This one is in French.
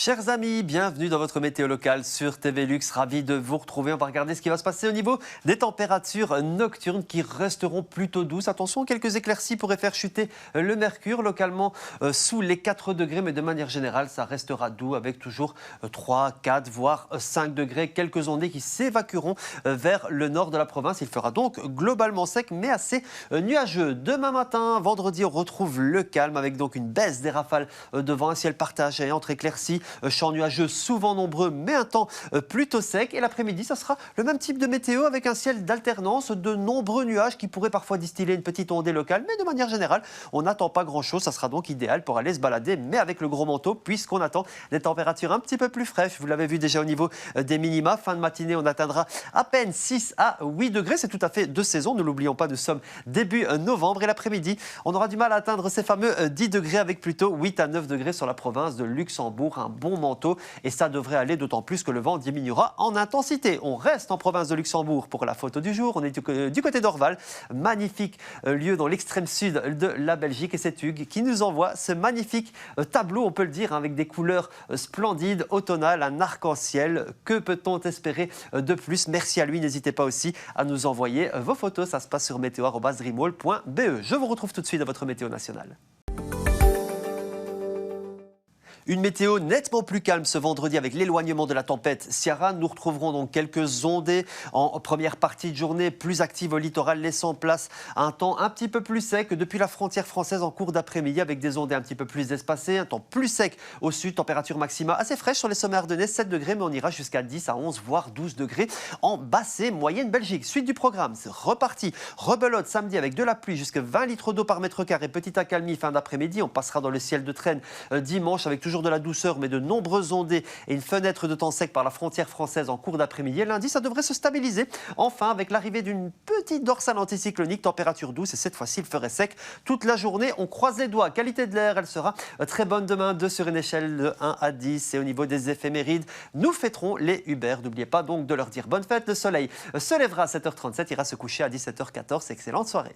Chers amis, bienvenue dans votre météo locale sur TV Lux. Ravi de vous retrouver. On va regarder ce qui va se passer au niveau des températures nocturnes qui resteront plutôt douces. Attention, quelques éclaircies pourraient faire chuter le mercure localement sous les 4 degrés, mais de manière générale, ça restera doux avec toujours 3, 4, voire 5 degrés. Quelques ondées qui s'évacueront vers le nord de la province. Il fera donc globalement sec, mais assez nuageux. Demain matin, vendredi, on retrouve le calme avec donc une baisse des rafales de vent, un ciel partagé entre éclaircies. Champs nuageux souvent nombreux, mais un temps plutôt sec. Et l'après-midi, ça sera le même type de météo avec un ciel d'alternance, de nombreux nuages qui pourraient parfois distiller une petite ondée locale. Mais de manière générale, on n'attend pas grand-chose. Ça sera donc idéal pour aller se balader, mais avec le gros manteau, puisqu'on attend des températures un petit peu plus fraîches. Vous l'avez vu déjà au niveau des minima. Fin de matinée, on atteindra à peine 6 à 8 degrés. C'est tout à fait de saison. Ne l'oublions pas, nous sommes début novembre. Et l'après-midi, on aura du mal à atteindre ces fameux 10 degrés avec plutôt 8 à 9 degrés sur la province de Luxembourg. Un bon manteau. Et ça devrait aller d'autant plus que le vent diminuera en intensité. On reste en province de Luxembourg pour la photo du jour. On est du côté d'Orval, magnifique lieu dans l'extrême sud de la Belgique. Et c'est Hugues qui nous envoie ce magnifique tableau, on peut le dire, avec des couleurs splendides, automnales, un arc-en-ciel. Que peut-on espérer de plus? Merci à lui. N'hésitez pas aussi à nous envoyer vos photos. Ça se passe sur météo@dreamwall.be. Je vous retrouve tout de suite à votre météo nationale. Une météo nettement plus calme ce vendredi avec l'éloignement de la tempête Ciara. Nous retrouverons donc quelques ondées en première partie de journée, plus actives au littoral, laissant place à un temps un petit peu plus sec depuis la frontière française en cours d'après-midi avec des ondées un petit peu plus espacées, un temps plus sec au sud, température maxima assez fraîche sur les sommets ardennais, 7 degrés, mais on ira jusqu'à 10 à 11 voire 12 degrés en basse et moyenne Belgique. Suite du programme, c'est reparti. Rebelote samedi avec de la pluie, jusqu'à 20 litres d'eau par mètre carré, petite accalmie fin d'après-midi. On passera dans le ciel de traîne dimanche avec toujours de la douceur, mais de nombreuses ondées et une fenêtre de temps sec par la frontière française en cours d'après-midi. Et lundi, ça devrait se stabiliser. Enfin, avec l'arrivée d'une petite dorsale anticyclonique, température douce, et cette fois-ci, il ferait sec toute la journée. On croise les doigts. Qualité de l'air, elle sera très bonne demain, 2 sur une échelle de 1 à 10. Et au niveau des éphémérides, nous fêterons les Hubert. N'oubliez pas donc de leur dire bonne fête. Le soleil se lèvera à 7h37, ira se coucher à 17h14. Excellente soirée.